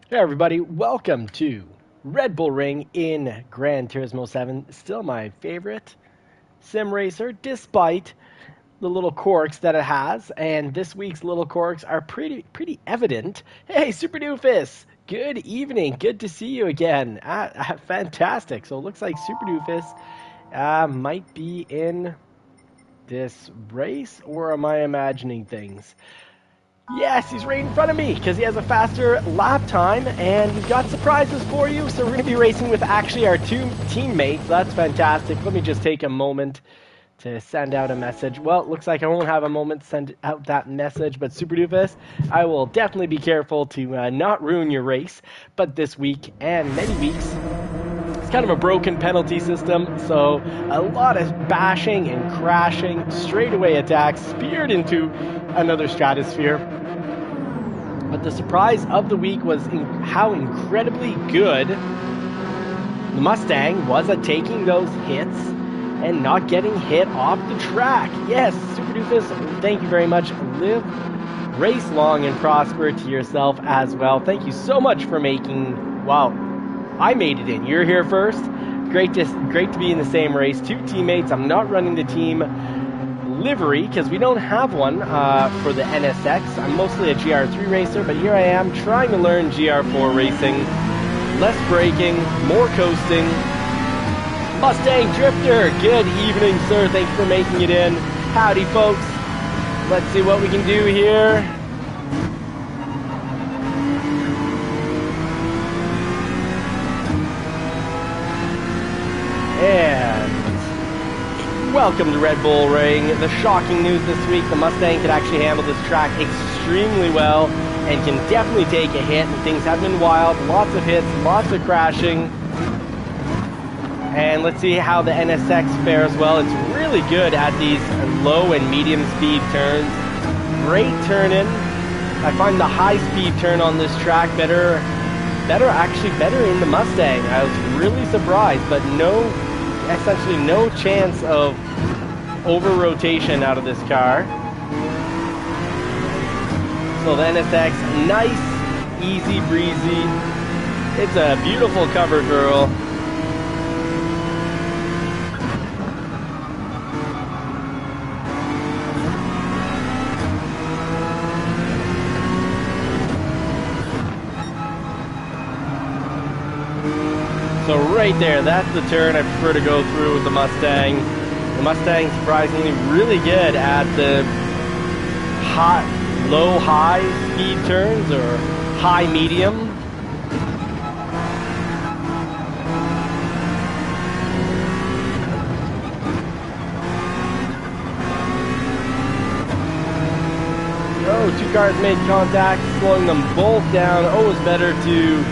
Hey everybody, welcome to Red Bull Ring in Gran Turismo 7. Still my favorite sim racer, despite the little quirks that it has. And this week's little quirks are pretty evident. Hey, Super Doofus! Good evening. Good to see you again. Fantastic. So it looks like Super Doofus might be in this race, or am I imagining things? Yes, he's right in front of me because he has a faster lap time, and we've got surprises for you. So we're going to be racing with actually our two teammates. That's fantastic. Let me just take a moment to send out a message. Well, it looks like I won't have a moment to send out that message, but Super Doofus, I will definitely be careful to not ruin your race. But this week and many weeks, it's kind of a broken penalty system, so a lot of bashing and crashing, straightaway attacks, speared into another stratosphere. But the surprise of the week was how incredibly good the Mustang was at taking those hits and not getting hit off the track. Yes, Super Doofus, thank you very much. Live, race long, and prosper to yourself as well. Thank you so much for making, wow, I made it in. You're here first. Great to be in the same race. Two teammates. I'm not running the team livery because we don't have one for the NSX. I'm mostly a GR3 racer, but here I am trying to learn GR4 racing. Less braking, more coasting. Mustang Drifter, good evening, sir. Thank you for making it in. Howdy, folks. Let's see what we can do here. And welcome to Red Bull Ring. The shocking news this week, the Mustang can actually handle this track extremely well and can definitely take a hit, and things have been wild. Lots of hits, lots of crashing. And let's see how the NSX fares well. It's really good at these low and medium speed turns. Great turn in. I find the high speed turn on this track better in the Mustang. I was really surprised, but essentially no chance of over rotation out of this car. So the NSX, nice, easy breezy. It's a beautiful cover girl. So right there, that's the turn I prefer to go through with the Mustang. The Mustang surprisingly really good at the low-high speed turns or high-medium. Oh, two cars made contact, slowing them both down. Always better to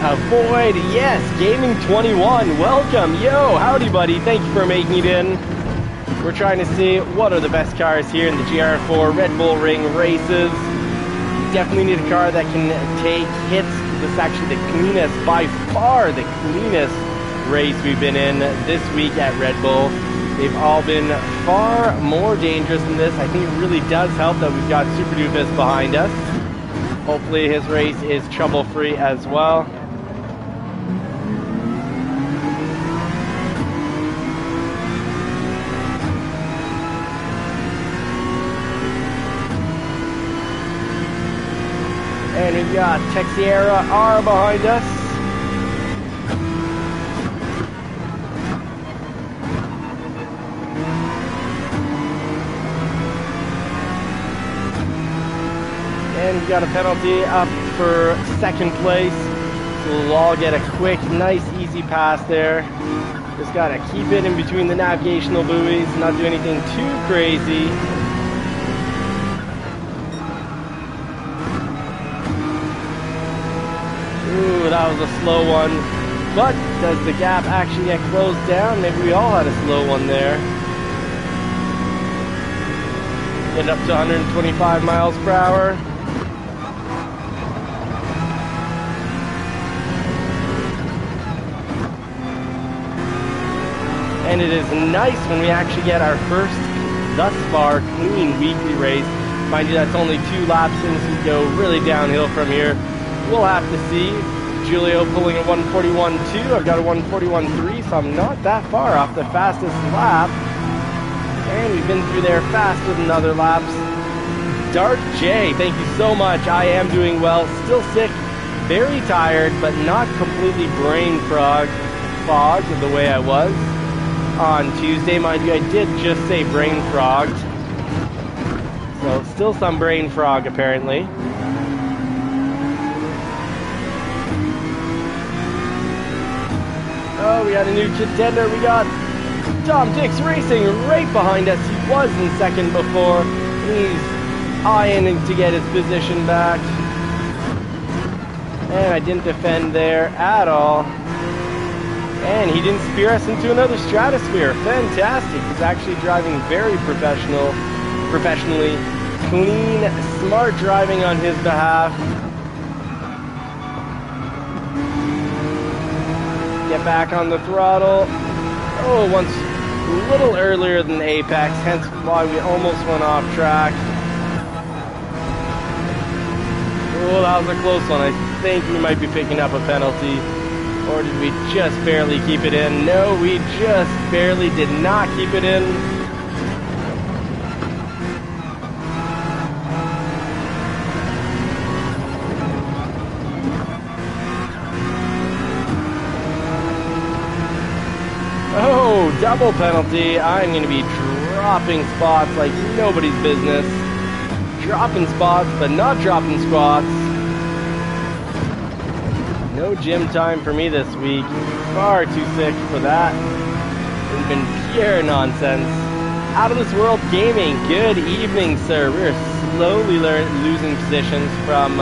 avoid. Yes, Gaming 21, welcome. Yo, howdy buddy, thank you for making it in. We're trying to see what are the best cars here in the GR4 Red Bull Ring races. You definitely need a car that can take hits. This is actually the cleanest, by far the cleanest race we've been in this week at Red Bull. They've all been far more dangerous than this. I think it really does help that we've got Super Doofus behind us. Hopefully his race is trouble-free as well. And we've got Texiera R behind us. And we've got a penalty up for second place. So we'll all get a quick, nice, easy pass there. Just gotta keep it in between the navigational buoys, not do anything too crazy. Ooh, that was a slow one. But does the gap actually get closed down? Maybe we all had a slow one there. Get up to 125 miles per hour. And it is nice when we actually get our first, thus far, clean weekly race. Mind you, that's only 2 laps in, so we go really downhill from here. we'll have to see. Julio pulling a 141.2. I've got a 141.3, so I'm not that far off the fastest lap. And we've been through there faster than other laps. Dark J, thank you so much. I am doing well. Still sick, very tired, but not completely brain fogged the way I was on Tuesday. Mind you, I did just say brain frogged. So still some brain frog apparently. Oh, we got a new contender. We got Tom Dix Racing right behind us. He was in second before. He's eyeing to get his position back. And I didn't defend there at all. And he didn't spear us into another stratosphere. Fantastic. He's actually driving very professionally. Clean, smart driving on his behalf. Get back on the throttle. Oh, once a little earlier than Apex, hence why we almost went off track. Oh, that was a close one. I think we might be picking up a penalty. Or did we just barely keep it in? No, we just barely did not keep it in. Oh, double penalty. I'm going to be dropping spots like nobody's business. Dropping spots, but not dropping squats. No gym time for me this week. Far too sick for that. It's been pure nonsense. Out of this world gaming. Good evening, sir. We're slowly losing positions from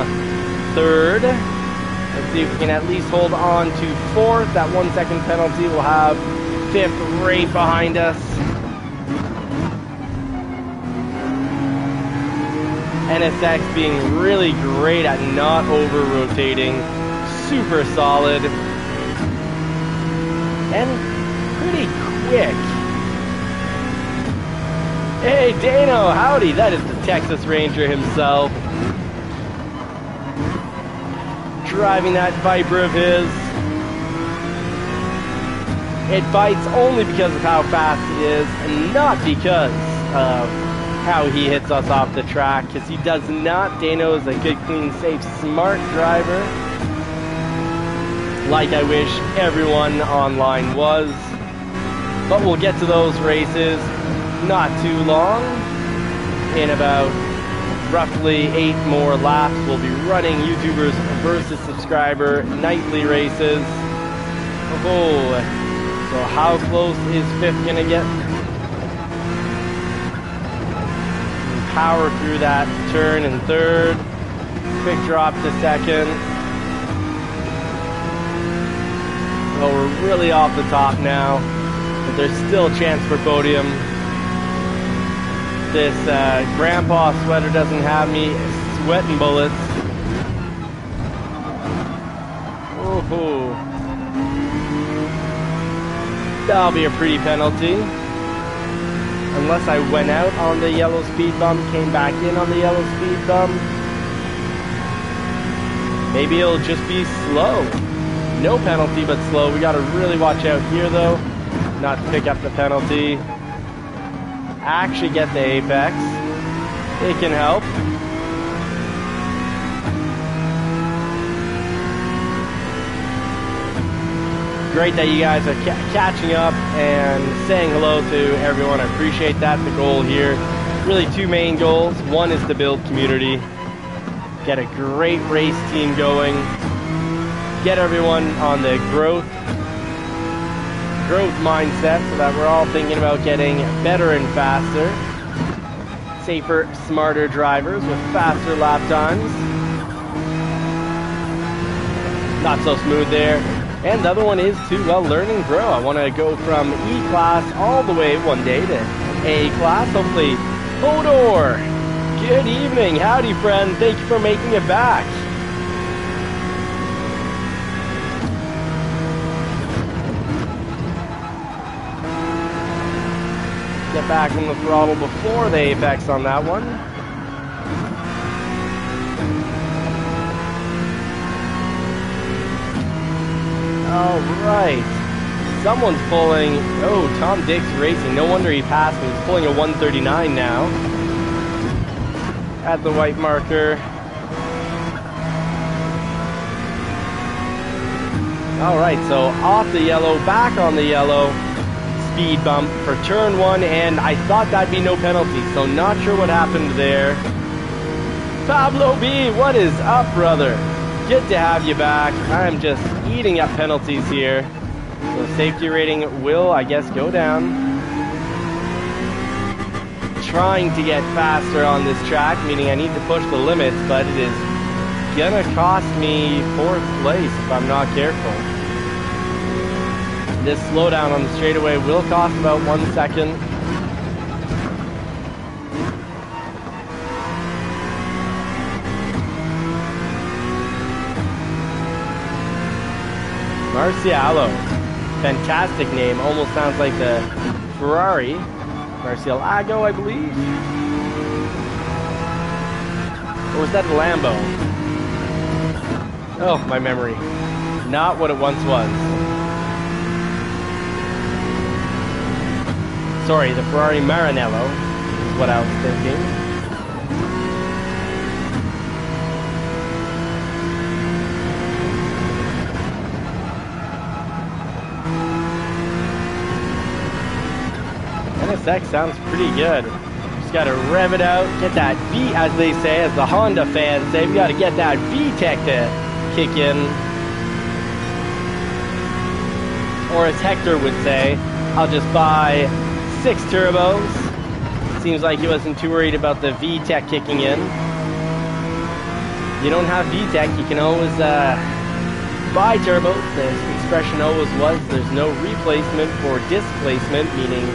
third. Let's see if we can at least hold on to fourth. That 1 second penalty will have fifth right behind us. NSX being really great at not over-rotating. Super solid. And pretty quick. Hey, Dano, howdy. That is the Texas Ranger himself. Driving that Viper of his. It bites only because of how fast it is, and not because of how he hits us off the track, because he does not. Dano is a good, clean, safe, smart driver, like I wish everyone online was. But we'll get to those races not too long. In about roughly 8 more laps, we'll be running YouTubers versus subscriber nightly races. Oh. So how close is fifth gonna get? Power through that turn in third. Quick drop to second. So we're really off the top now, but there's still a chance for podium. This grandpa sweater doesn't have me sweating bullets. Oh. That'll be a pretty penalty. Unless I went out on the yellow speed bump, came back in on the yellow speed bump. Maybe it'll just be slow. No penalty, but slow. We gotta really watch out here though, not to pick up the penalty. Actually get the apex. It can help. Great that you guys are catching up and saying hello to everyone. I appreciate that. The goal here, really 2 main goals. One is to build community, get a great race team going, get everyone on the growth mindset so that we're all thinking about getting better and faster. Safer, smarter drivers with faster lap times. Not so smooth there. And the other one is to, well, learn and grow. I want to go from E-Class all the way one day to A-Class, hopefully. Hodor, good evening. Howdy, friend. Thank you for making it back. Get back on the throttle before the apex on that one. All right. Someone's pulling. Oh, Tom Dix Racing. No wonder he passed me. He's pulling a 139 now. At the white marker. All right, so off the yellow, back on the yellow. Speed bump for turn 1, and I thought that'd be no penalty, so not sure what happened there. Pablo B, what is up, brother? Good to have you back. I'm just eating up penalties here. So safety rating will, I guess, go down. Trying to get faster on this track, meaning I need to push the limits, but it is gonna cost me 4th place if I'm not careful. This slowdown on the straightaway will cost about 1 second. Marcialo, fantastic name, almost sounds like the Ferrari. Marcialago, I believe. Or was that the Lambo? Oh, my memory. Not what it once was. Sorry, the Ferrari Maranello is what I was thinking. NSX sounds pretty good. Just gotta rev it out, get that V, as they say, as the Honda fans say, we gotta get that VTEC to kick in. Or as Hector would say, I'll just buy 6 turbos. Seems like he wasn't too worried about the VTEC kicking in. You don't have VTEC, you can always buy turbos. The expression always was, there's no replacement for displacement, meaning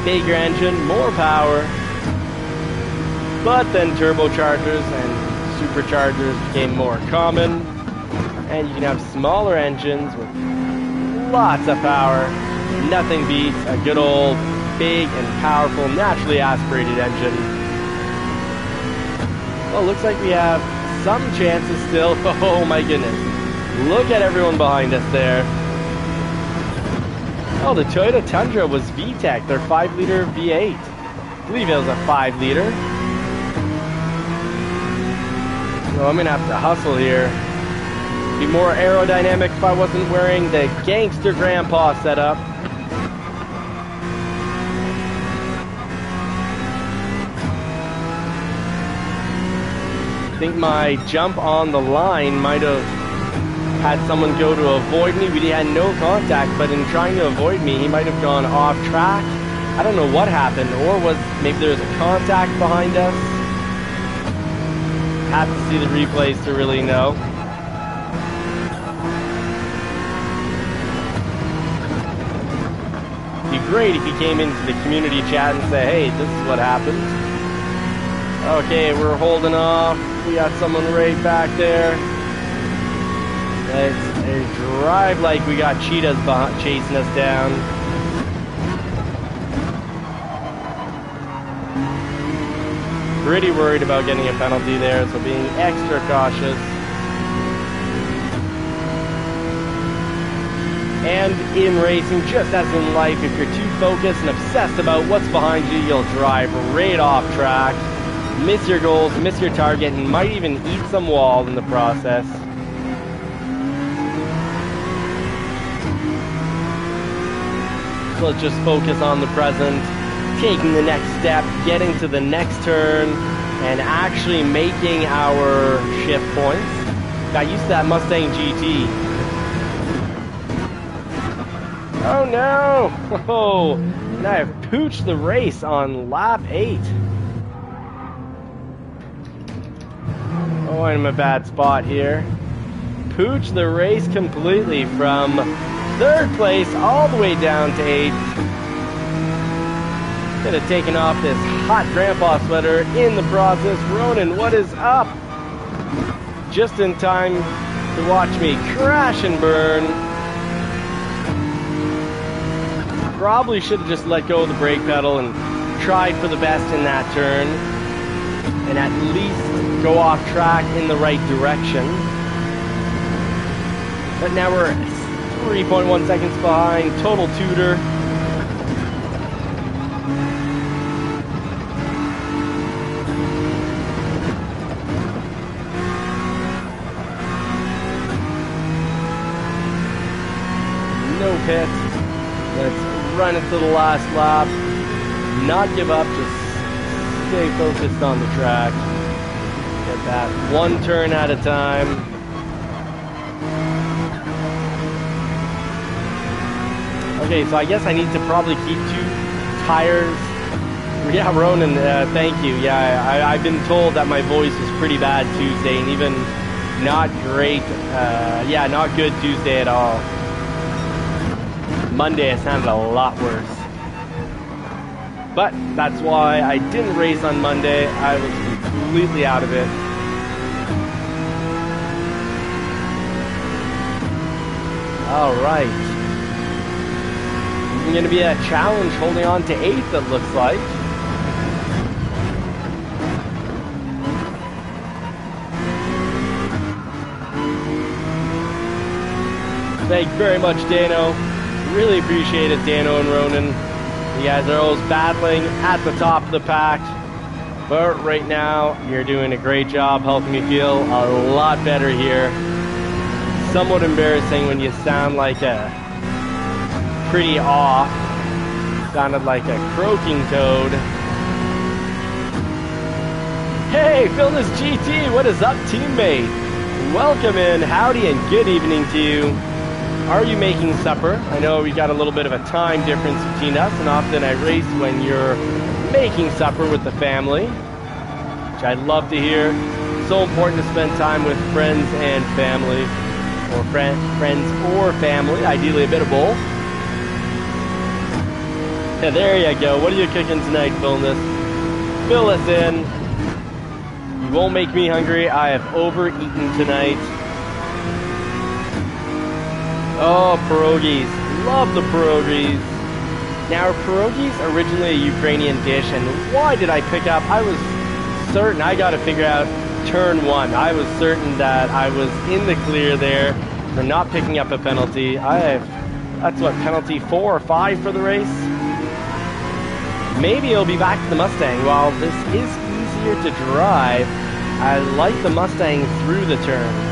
bigger engine, more power. But then turbochargers and superchargers became more common, and you can have smaller engines with lots of power. Nothing beats a good old big and powerful, naturally aspirated engine. Well, looks like we have some chances still. Oh my goodness. Look at everyone behind us there. Oh, the Toyota Tundra was VTEC, their 5-liter V8. I believe it was a 5-liter. So I'm gonna have to hustle here. Be more aerodynamic if I wasn't wearing the gangster grandpa setup. I think my jump on the line might have had someone go to avoid me. We had no contact, but in trying to avoid me, he might have gone off track. I don't know what happened, or was maybe there was a contact behind us. Have to see the replays to really know. It'd be great if he came into the community chat and said, hey, this is what happened. Okay, we're holding off. We got someone right back there. Let's drive like we got cheetahs chasing us down. Pretty worried about getting a penalty there, so being extra cautious. And in racing, just as in life, if you're too focused and obsessed about what's behind you, you'll drive right off track, miss your goals, miss your target, and might even eat some wall in the process. So let's just focus on the present, taking the next step, getting to the next turn, and actually making our shift points. Got used to that Mustang GT. Oh no! Oh, and I have pooched the race on lap 8. Oh, I'm in a bad spot here. Pooched the race completely from 3rd place all the way down to 8th. Could have taken off this hot grandpa sweater in the process. Ronan, what is up? Just in time to watch me crash and burn. Probably should have just let go of the brake pedal and tried for the best in that turn. And at least go off track in the right direction. But now we're 3.1 seconds behind. Total tutor. No pit. Let's run it to the last lap. Not give up, just stay focused on the track. Get that one turn at a time. Okay, so I guess I need to probably keep 2 tires. Yeah, Ronan, thank you. Yeah, I've been told that my voice was pretty bad Tuesday, and even not great. Yeah, not good Tuesday at all. Monday, it sounded a lot worse. But that's why I didn't race on Monday. I was completely out of it. All right. It's going to be a challenge holding on to 8th, it looks like. Thank you very much, Dano. Really appreciate it, Dano and Ronan. You guys are always battling at the top of the pack. But right now, you're doing a great job helping me feel a lot better here. Somewhat embarrassing when you sound like a pretty off. Sounded like a croaking toad. Hey, Phil this GT, what is up, teammate? Welcome in, howdy, and good evening to you. Are you making supper? I know we got a little bit of a time difference between us, and often I race when you're making supper with the family, which I love to hear. So important to spend time with friends and family, or friends or family, ideally a bit of both. Yeah, there you go. What are you cooking tonight, Philness? Fill us in. You won't make me hungry. I have overeaten tonight. Oh, pierogies. Love the pierogies. Now, pierogies originally a Ukrainian dish, and why did I pick up? I was certain, I got to figure out turn 1. I was certain that I was in the clear there for not picking up a penalty. That's what, penalty 4 or 5 for the race? Maybe it'll be back to the Mustang. While this is easier to drive, I like the Mustang through the turn.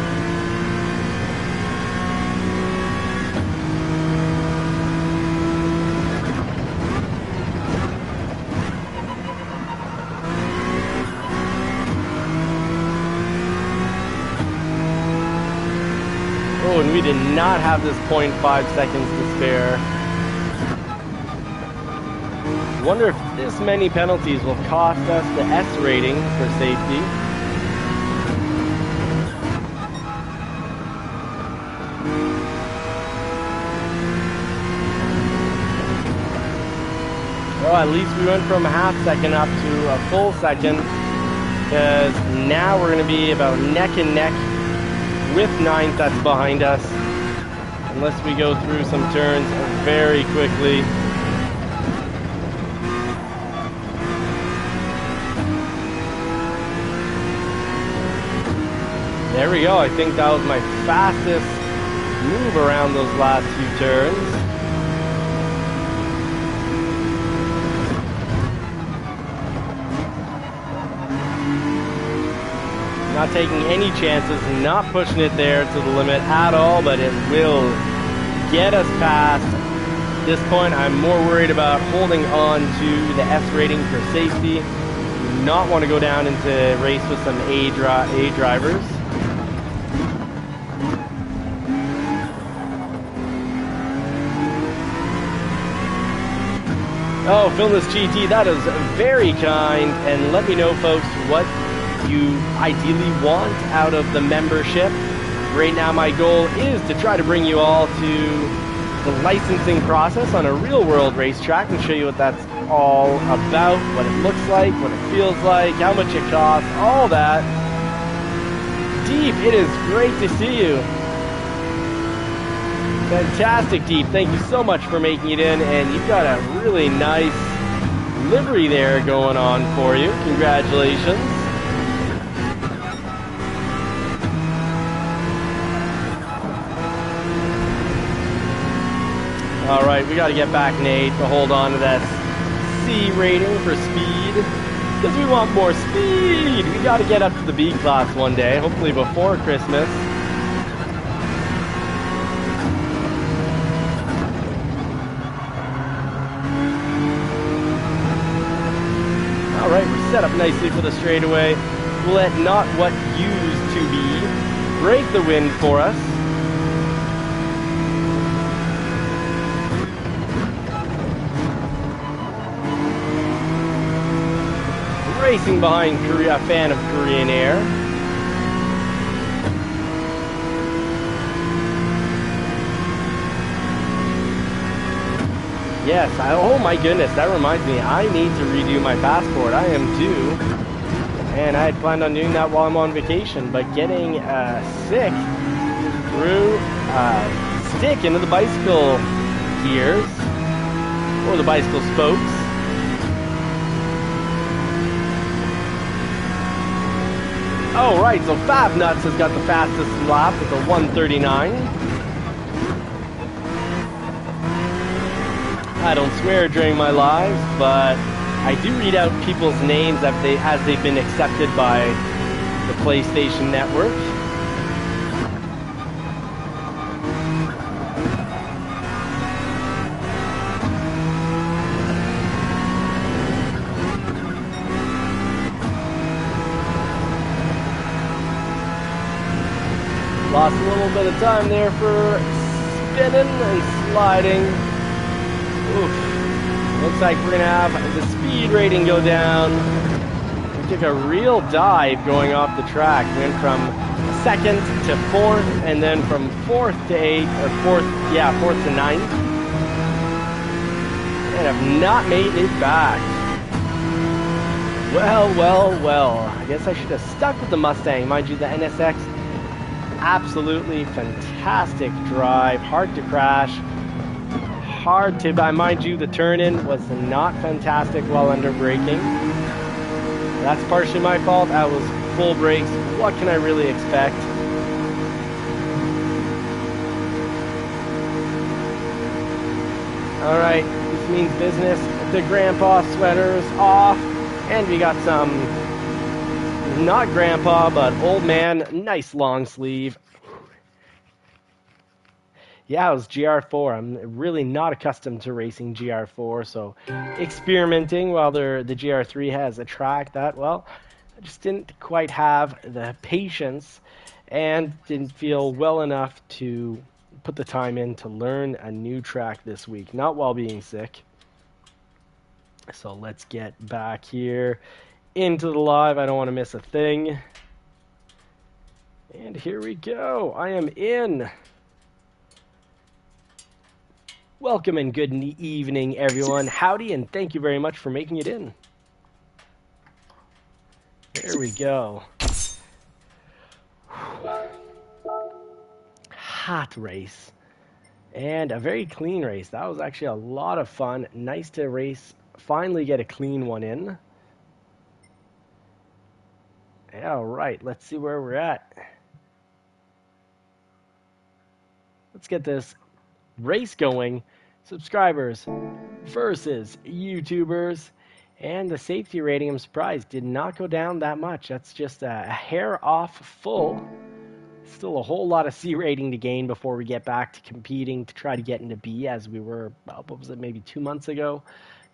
Oh, and we did not have this 0.5 seconds to spare. Wonder if this many penalties will cost us the S rating for safety. Well, at least we went from a half second up to a full second, because now we're going to be about neck and neck with 9th that's behind us, unless we go through some turns very quickly. There we go. I think that was my fastest move around those last few turns. Not taking any chances, not pushing it there to the limit at all, but it will get us past. At this point, I'm more worried about holding on to the S rating for safety. Do not want to go down into race with some A drivers. Oh, Philness GT, that is very kind. And let me know, folks, what you ideally want out of the membership. Right now, my goal is to try to bring you all to the licensing process on a real-world racetrack and show you what that's all about, what it looks like, what it feels like, how much it costs, all that. Deep, it is great to see you. Fantastic, Deep. Thank you so much for making it in, and you've got a really nice livery there going on for you. Congratulations. All right, we got to get back, Nate, to hold on to that C rating for speed. Because we want more speed. We got to get up to the B class one day, hopefully before Christmas. All right, we're set up nicely for the straightaway. We'll let not what used to be break the wind for us. Racing behind Korea, a fan of Korean Air. Yes, oh my goodness, that reminds me, I need to redo my passport. I am due, and I had planned on doing that while I'm on vacation, but getting sick through stick into the bicycle gears, or the bicycle spokes. Oh, right, so Fab Nuts has got the fastest lap with a 1:39. I don't swear during my lives, but I do read out people's names as they've been accepted by the PlayStation Network. Lost a little bit of time there for spinning and sliding. Oof. Looks like we're gonna have the speed rating go down. We took a real dive going off the track. We went from second to fourth, and then from fourth to eighth, or fourth to ninth. And have not made it back. Well. I guess I should have stuck with the Mustang. Mind you, the NSX, absolutely fantastic drive, hard to crash, hard to, mind you, the turn-in was not fantastic while under braking. That's partially my fault. I was full brakes. What can I really expect? All right, this means business. The grandpa sweater's off, and we got some, not grandpa, but old man, nice long sleeve. Yeah, it was GR4. I'm really not accustomed to racing GR4, so experimenting while the GR3 has a track that, well, I just didn't quite have the patience and didn't feel well enough to put the time in to learn a new track this week, not while being sick. So let's get back here into the live. I don't want to miss a thing. And here we go. I am in. Welcome and good evening, everyone. Howdy, and thank you very much for making it in. There we go. Hot race. And a very clean race. That was actually a lot of fun. Nice to race. Finally get a clean one in. All right, let's see where we're at. Let's get this race going. Subscribers versus YouTubers. And the safety rating, I'm surprised, did not go down that much. That's just a hair off full. Still a whole lot of C rating to gain before we get back to competing to try to get into B, as we were, what was it, maybe 2 months ago.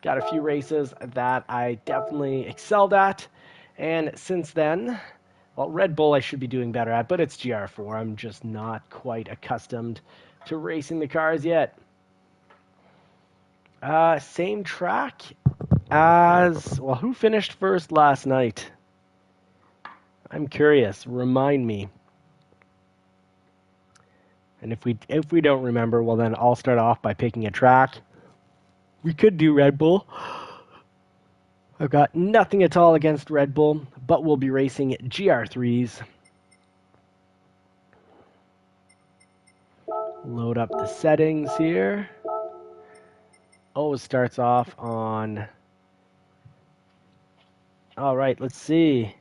Got a few races that I definitely excelled at. And since then, well, Red Bull I should be doing better at, but it's GR4. I'm just not quite accustomed to racing the cars yet. Same track as, well, who finished first last night? I'm curious. Remind me. And if we don't remember, well, then I'll start off by picking a track. We could do Red Bull. I've got nothing at all against Red Bull, but we'll be racing GR3s. Load up the settings here. Always starts off on... All right, let's see.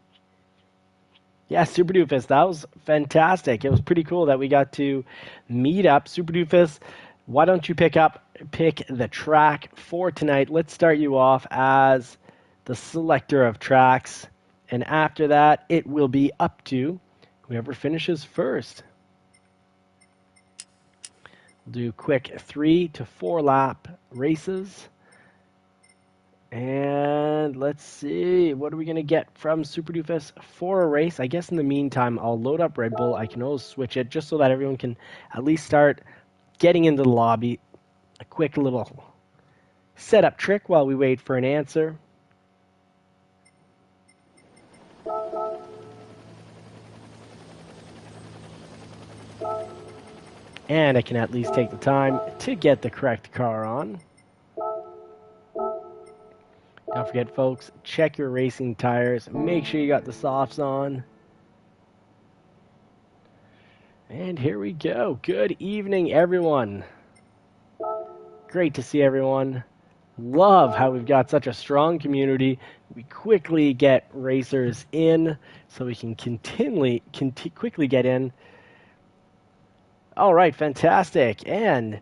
Yeah, Super Doofus, that was fantastic. It was pretty cool that we got to meet up. Super Doofus, why don't you pick the track for tonight? Let's start you off as the selector of tracks, and after that, it will be up to whoever finishes first. We'll do quick 3 to 4 lap races. And let's see, what are we going to get from Super Doofus for a race? I guess in the meantime, I'll load up Red Bull. I can always switch it just so that everyone can at least start getting into the lobby. A quick little setup trick while we wait for an answer. And I can at least take the time to get the correct car on. Don't forget, folks, check your racing tires. Make sure you got the softs on. And here we go. Good evening, everyone. Great to see everyone. Love how we've got such a strong community. We quickly get racers in so we can quickly get in. All right, fantastic. And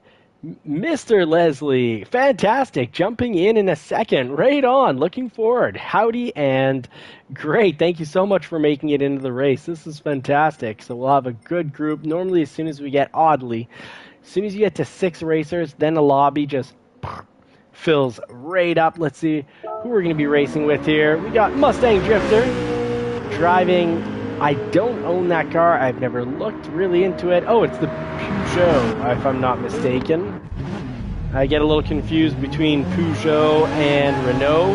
Mr. Leslie, fantastic, jumping in a second, right on, looking forward. Howdy and great, thank you so much for making it into the race. This is fantastic. So we'll have a good group. Normally as soon as you get to 6 racers, then the lobby just fills right up. Let's see who we're going to be racing with here. We got Mustang Drifter driving. I don't own that car. I've never looked really into it. Oh, it's the Peugeot, if I'm not mistaken. I get a little confused between Peugeot and Renault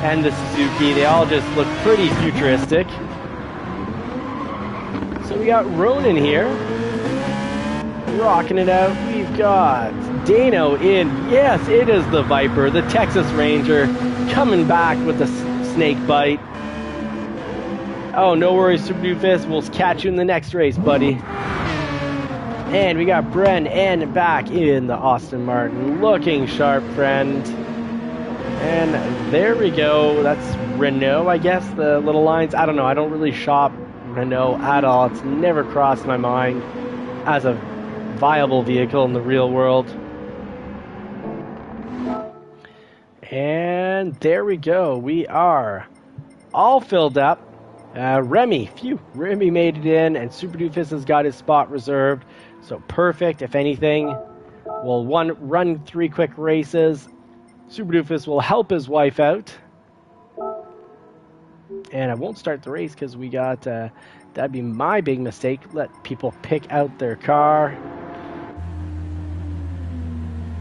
and the Suzuki. They all just look pretty futuristic. So we got Ronan here, rocking it out. We've got Dano in. Yes, it is the Viper, the Texas Ranger, coming back with the snake bite. Oh, no worries, Super Doofus. We'll catch you in the next race, buddy. And we got Bren and back in the Aston Martin. Looking sharp, friend. And there we go. That's Renault, I guess, the little lines. I don't know. I don't really shop Renault at all. It's never crossed my mind as a viable vehicle in the real world. And there we go. We are all filled up. Remy made it in, and Super Doofus has got his spot reserved, so perfect. If anything, we'll run 3 quick races. Super Doofus will help his wife out, and I won't start the race because we got that'd be my big mistake. Let people pick out their car.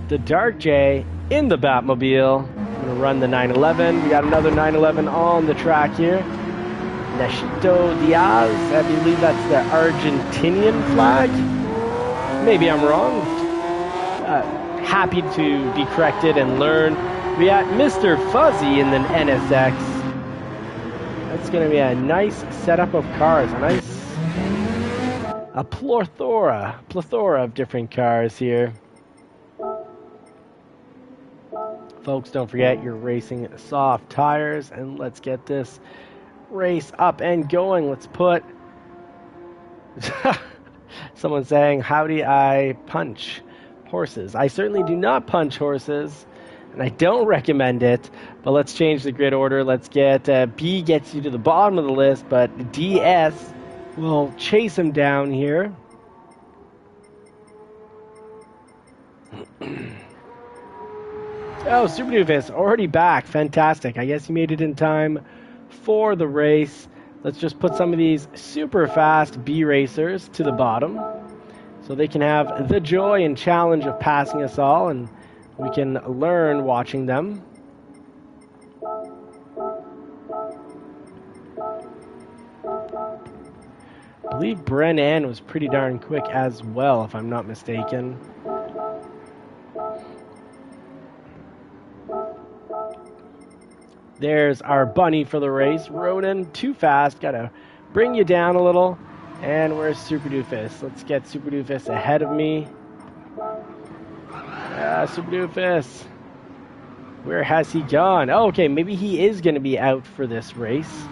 The Dark J in the Batmobile. I'm gonna run the 911. We got another 911 on the track here. Nachito Diaz, I believe that's the Argentinian flag. Maybe I'm wrong. Happy to be corrected and learn. We got Mr. Fuzzy in the NSX. That's going to be a nice setup of cars. A plethora of different cars here. Folks, don't forget you're racing soft tires, and let's get this race up and going. Let's put someone saying, how do I punch horses? I certainly do not punch horses, and I don't recommend it, but let's change the grid order. Let's get B gets you to the bottom of the list, but DS will chase him down here. Oh, Super Doofus already back. Fantastic. I guess he made it in time for the race. Let's just put some of these super fast B racers to the bottom so they can have the joy and challenge of passing us all, and we can learn watching them. I believe Brennan was pretty darn quick as well, if I'm not mistaken. There's our bunny for the race. Ronan, too fast. Gotta bring you down a little. And where's Super Doofus? Let's get Super Doofus ahead of me. Super Doofus. Where has he gone? Oh, okay, maybe he is going to be out for this race.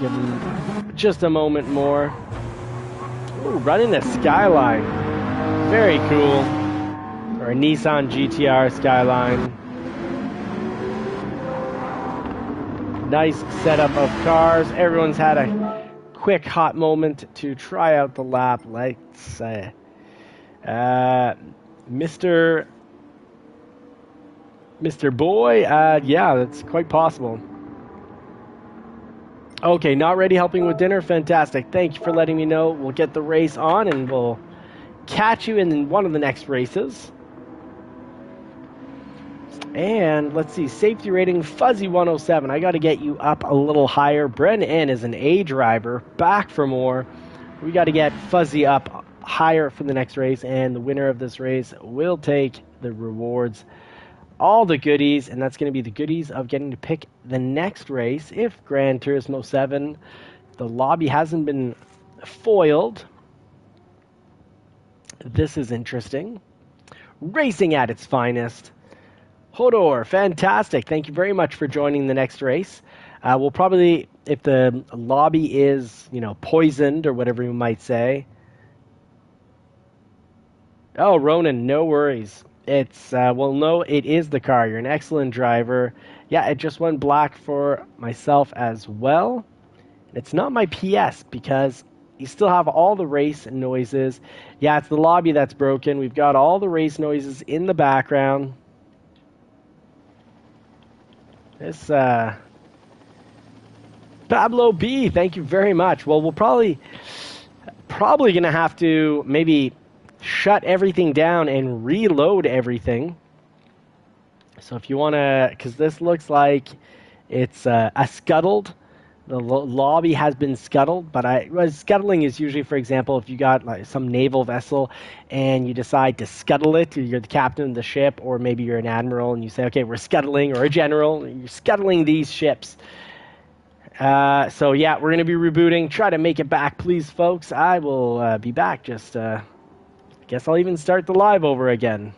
Give him just a moment more. Ooh, running a Skyline. Very cool. Or a Nissan GTR Skyline. Nice setup of cars. Everyone's had a quick hot moment to try out the lap. Let's say, Mr. Boy. Yeah, that's quite possible. Okay, not ready helping with dinner? Fantastic. Thank you for letting me know. We'll get the race on and we'll catch you in one of the next races. And let's see, safety rating Fuzzy 107. I got to get you up a little higher. Brennan is an A driver, back for more. We got to get Fuzzy up higher for the next race, and the winner of this race will take the rewards, all the goodies, and that's going to be the goodies of getting to pick the next race if Gran Turismo 7, the lobby hasn't been foiled. This is interesting. Racing at its finest. Hodor, fantastic. Thank you very much for joining the next race. We'll probably, if the lobby is, poisoned or whatever you might say. Oh, Ronan, no worries. It's, well, no, it is the car. You're an excellent driver. Yeah, it just went black for myself as well. It's not my PS because you still have all the race noises. Yeah, it's the lobby that's broken. We've got all the race noises in the background. This, Pablo B, thank you very much. Well, we'll probably going to have to maybe shut everything down and reload everything. So if you want to, because this looks like it's a scuttled. The lobby has been scuttled, but scuttling is usually, for example, if you got like some naval vessel and you decide to scuttle it, you're the captain of the ship, or maybe you're an admiral and you say, okay, we're scuttling, or a general, you're scuttling these ships. So yeah, we're going to be rebooting. Try to make it back, please, folks. I will be back. Just, guess I'll even start the live over again.